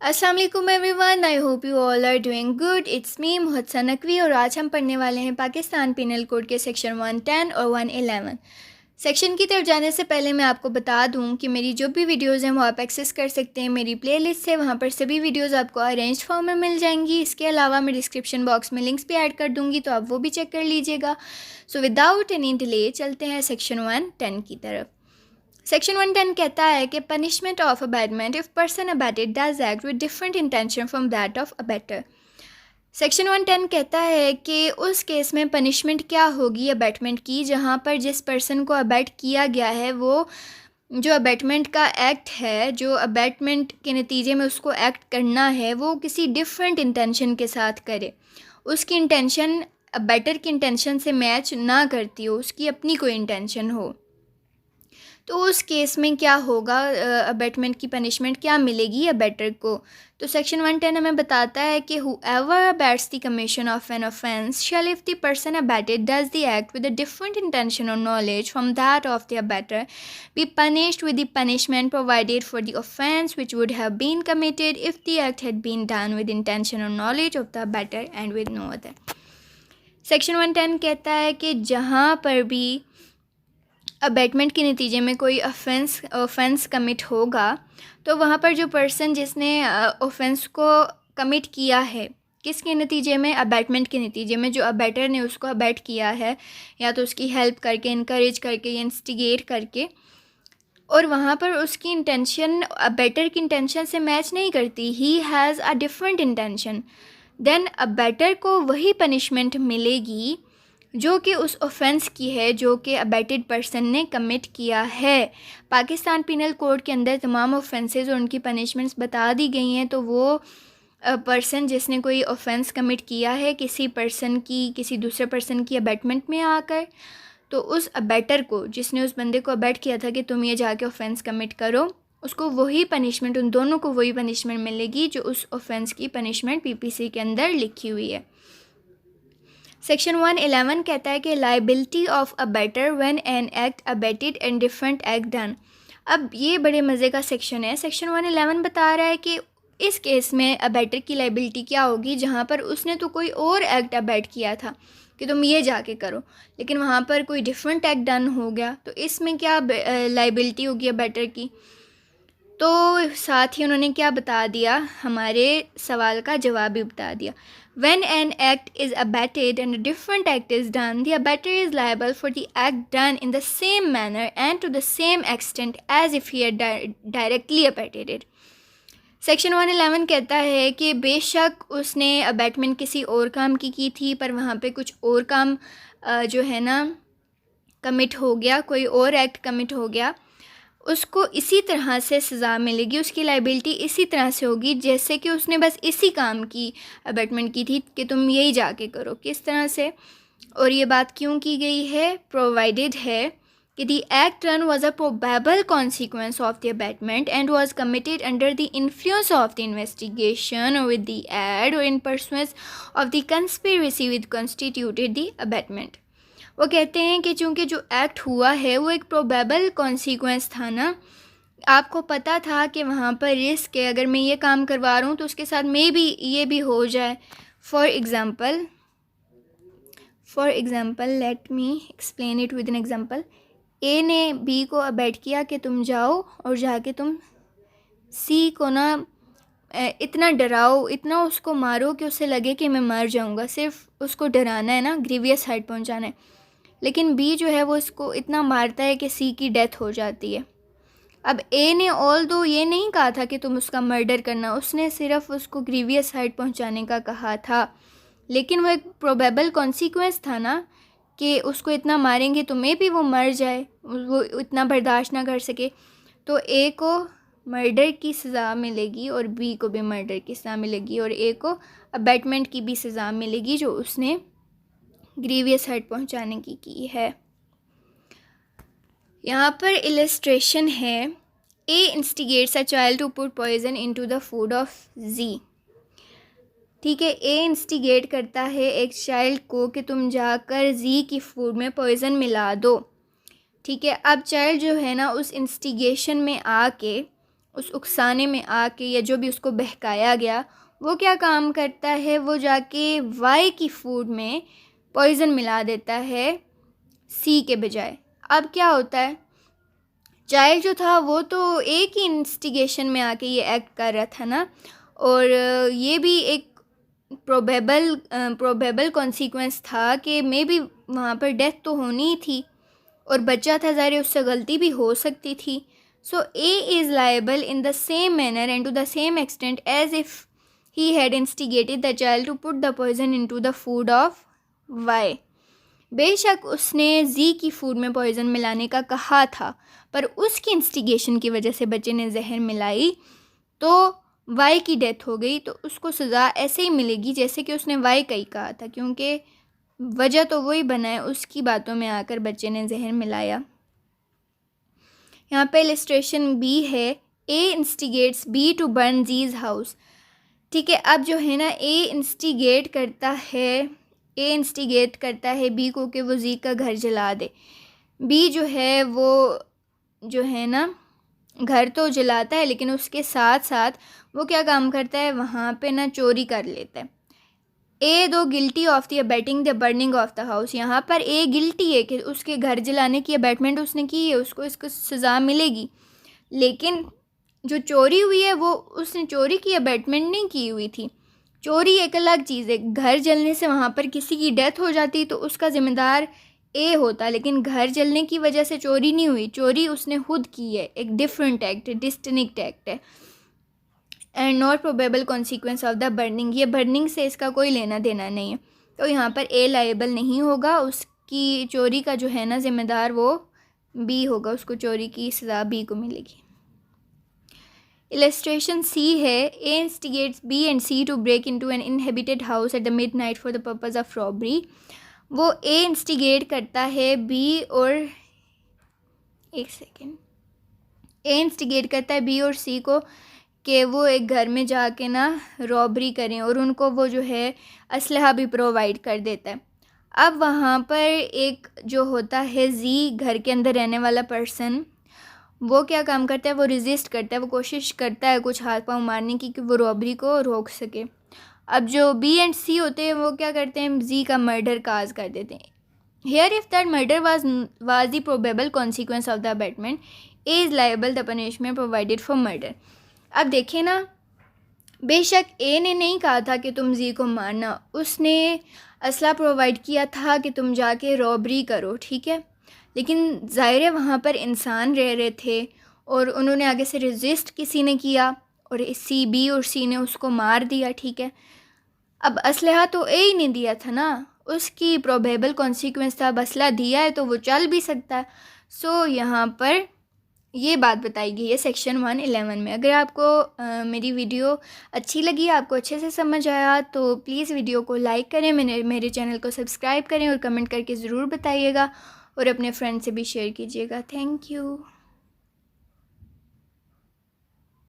अस्सलाम वालेकुम everyone, I hope you all are doing good. It's me Mohsin Naqvi और आज हम पढ़ने वाले हैं पाकिस्तान पिनल कोड के सेक्शन 110 और 111। सेक्शन की तरफ जाने से पहले मैं आपको बता दूं कि मेरी जो भी वीडियोस हैं वो आप एक्सेस कर सकते हैं मेरी प्लेलिस्ट से। वहां पर सभी वीडियोस आपको अरेंज फॉर्म में मिल जाएंगी। इसके अलावा मैं डिस्क्रिप्शन बॉक्स में लिंक्स भी ऐड कर दूंगी, तो आप वो भी चेक कर लीजिएगा। सो विदाउट एनी डिले चलते हैं सेक्शन 110 की तरफ। सेक्शन 110 कहता है कि punishment of abetment if person abetted does act with different intention from that of abettor. Section 110 कहता है कि उस केस में पनिशमेंट क्या होगी अबैटमेंट की, जहाँ पर जिस पर्सन को अबैट किया गया है वो जो अबैटमेंट का एक्ट है, जो अबैटमेंट के नतीजे में उसको एक्ट करना है, वो किसी डिफरेंट इंटेंशन के साथ करे। उसकी इंटेंशन अबैटर की इंटेंशन से मैच ना करती हो, उसकी अपनी कोई इंटेंशन हो, तो उस केस में क्या होगा, अबैटमेंट की पनिशमेंट क्या मिलेगी अबैटर को। तो सेक्शन 110 हमें बताता है कि whoever abets the commission of an offence shall, if the person abetted does the act with a different intention or knowledge from that of the abettor, be punished with the punishment provided for the offence which would have been committed if the act had been done with intention or knowledge of the abettor and with no other। Section 110 कहता है कि जहाँ पर भी abatement के नतीजे में कोई ऑफेंस कमिट होगा, तो वहाँ पर जो पर्सन जिसने ऑफेंस को कमिट किया है, किसके नतीजे में, अबैटमेंट के नतीजे में, जो अबैटर ने उसको अबैट किया है, या तो उसकी हेल्प करके, इनकरेज करके या इंस्टिगेट करके, और वहाँ पर उसकी इंटेंशन अबैटर की इंटेंशन से मैच नहीं करती, he has a different intention, then abettor को वही पनिशमेंट मिलेगी जो कि उस ऑफेंस की है जो कि अबैटेड पर्सन ने कमिट किया है। पाकिस्तान पिनल कोड के अंदर तमाम ऑफेंसेस और उनकी पनिशमेंट्स बता दी गई हैं। तो वो पर्सन जिसने कोई ऑफेंस कमिट किया है किसी पर्सन की, किसी दूसरे पर्सन की अबैटमेंट में आकर, तो उस अबैटर को, जिसने उस बंदे को अबैट किया था कि तुम ये जाके ऑफेंस कमिट करो, उसको वही पनिशमेंट, उन दोनों को वही पनिशमेंट मिलेगी जो उस ऑफेंस की पनिशमेंट पीपीसी के अंदर लिखी हुई है। सेक्शन 111 कहता है कि liability of abettor when an act abetted and different act done. अब ये बड़े मज़े का सेक्शन है। सेक्शन 111 बता रहा है कि इस केस में अबैटर की लाइबिलिटी क्या होगी, जहाँ पर उसने तो कोई और एक्ट अबैट किया था कि तुम ये जाके करो, लेकिन वहाँ पर कोई डिफरेंट एक्ट डन हो गया, तो इसमें क्या लाइबिलिटी होगी अबैटर की। तो साथ ही उन्होंने क्या बता दिया, हमारे सवाल का जवाब भी बता दिया। When an act is abetted and a different act is done, the abetter is liable for the act done in the same manner and to the same extent as if he had directly abetted it। Section 111 कहता है कि बेशक उसने abatement किसी और काम की थी, पर वहाँ पे कुछ और काम जो है ना कमिट हो गया, कोई और एक्ट कमिट हो गया, उसको इसी तरह से सज़ा मिलेगी, उसकी लाइबिलिटी इसी तरह से होगी जैसे कि उसने बस इसी काम की अबैटमेंट की थी कि तुम यही जाके करो। किस तरह से और ये बात क्यों की गई है, प्रोवाइडेड है कि the act done was a probable consequence of the abatement and was committed under the influence of the investigation और विद द एड और इन pursuance of the conspiracy with constituted the abatement. वो कहते हैं कि चूँकि जो एक्ट हुआ है वो एक प्रोबेबल कॉन्सिक्वेंस था ना, आपको पता था कि वहाँ पर रिस्क है, अगर मैं ये काम करवा रहा हूँ तो उसके साथ मे बी ये भी हो जाए। For example let me explain it with an example. A ने बी को अबैट किया कि तुम जाओ और जाके तुम सी को ना इतना डराओ, इतना उसको मारो कि उसे लगे कि मैं मर जाऊँगा। सिर्फ उसको डराना है ना, ग्रीवियस हाइट पहुँचाना है। लेकिन बी जो है वो इसको इतना मारता है कि सी की डेथ हो जाती है। अब ए ने ऑल दो ये नहीं कहा था कि तुम उसका मर्डर करना, उसने सिर्फ उसको ग्रीवियस हाइट पहुंचाने का कहा था, लेकिन वो एक प्रोबेबल कॉन्सिक्वेंस था ना कि उसको इतना मारेंगे तो मे भी वो मर जाए, वो इतना बर्दाश्त ना कर सके। तो ए को मर्डर की सज़ा मिलेगी और बी को भी मर्डर की सज़ा मिलेगी, और ए को अबैटमेंट की भी सज़ा मिलेगी जो उसने ग्रीवियस हर्ट पहुंचाने की है। यहाँ पर इलस्ट्रेशन है, A instigates a child to put poison into the food of Z. ठीक है, ए इंस्टिगेट करता है एक चाइल्ड को कि तुम जाकर जी की फूड में पॉइजन मिला दो। ठीक है, अब चाइल्ड जो है ना उस इंस्टिगेशन में आके उस उकसाने में आके या जो भी उसको बहकाया गया, वो क्या काम करता है, वो जाके वाई की फूड में पॉइज़न मिला देता है सी के बजाय। अब क्या होता है, चाइल्ड जो था वो तो एक ही इंस्टिगेशन में आके ये एक्ट कर रहा था ना, और ये भी एक प्रोबेबल कॉन्सिक्वेंस था कि मे बी वहाँ पर डेथ तो होनी ही थी, और बच्चा था, ज़ाहिर उससे गलती भी हो सकती थी। So A is liable in the same manner and to the same extent as if he had instigated the child to put the poison into the food of Y. बेशक उसने जी की फूड में पॉइजन मिलाने का कहा था, पर उसकी इंस्टिगेशन की वजह से बच्चे ने जहर मिलाई तो वाई की डेथ हो गई, तो उसको सज़ा ऐसे ही मिलेगी जैसे कि उसने वाई का ही कहा था, क्योंकि वजह तो वही बना है, उसकी बातों में आकर बच्चे ने जहर मिलाया। यहाँ पे इलस्ट्रेशन बी है, A instigates B to burn Z's house. ठीक है, अब जो है ना ए इंस्टिगेट करता है बी को कि वो जी का घर जला दे। बी जो है वो जो है ना घर तो जलाता है, लेकिन उसके साथ साथ वो क्या काम करता है, वहाँ पे ना चोरी कर लेता है। ए दो guilty of the abetting the burning of the house. यहाँ पर ए गिल्टी है कि उसके घर जलाने की अबेटमेंट उसने की है, उसको इसको सज़ा मिलेगी। लेकिन जो चोरी हुई है वो उसने चोरी की अबेटमेंट नहीं की हुई थी। चोरी एक अलग चीज़ है। घर जलने से वहाँ पर किसी की डेथ हो जाती तो उसका ज़िम्मेदार ए होता, लेकिन घर जलने की वजह से चोरी नहीं हुई, चोरी उसने खुद की है। एक डिफरेंट एक्ट है, डिस्टिंक्ट एक्ट है। And not probable consequence of the burning, ये बर्निंग से इसका कोई लेना देना नहीं है, तो यहाँ पर ए लायबल नहीं होगा। उसकी चोरी का जो है ना ज़िम्मेदार वो बी होगा, उसको चोरी की सज़ा बी को मिलेगी। इलस्ट्रेशन सी है, A instigates B and C to break into an inhabited house at the midnight for the purpose of robbery. वो ए इंस्टिगेट करता है बी और ए इंस्टिगेट करता है बी और सी को कि वो एक घर में जाके ना रॉबरी करें, और उनको वो जो है असलहा भी प्रोवाइड कर देता है। अब वहाँ पर एक जो होता है जी घर के अंदर रहने वाला पर्सन, वो क्या काम करता है, वो रेजिस्ट करता है, वो कोशिश करता है कुछ हाथ पांव मारने की कि वो रॉबरी को रोक सके। अब जो बी एंड सी होते हैं वो क्या करते हैं, जी का मर्डर काज कर देते हैं। Here if that murder was the probable consequence of the abetment, A is liable the punishment provided for murder. अब देखिए ना, बेशक ए ने नहीं कहा था कि तुम जी को मारना, उसने असला प्रोवाइड किया था कि तुम जाके रॉबरी करो, ठीक है। लेकिन ज़ाहिर है वहाँ पर इंसान रह रहे थे और उन्होंने आगे से रेजिस्ट किसी ने किया और सी बी और सी ने उसको मार दिया, ठीक है। अब असलहा तो ए ही नहीं दिया था ना, उसकी प्रोबेबल कॉन्सिक्वेंस था। अब असला दिया है तो वो चल भी सकता है। सो यहाँ पर ये बात बताई गई है सेक्शन 111 में। अगर आपको मेरी वीडियो अच्छी लगी, आपको अच्छे से समझ आया, तो प्लीज़ वीडियो को लाइक करें, मेरे चैनल को सब्सक्राइब करें और कमेंट करके ज़रूर बताइएगा, और अपने फ्रेंड से भी शेयर कीजिएगा। Thank you.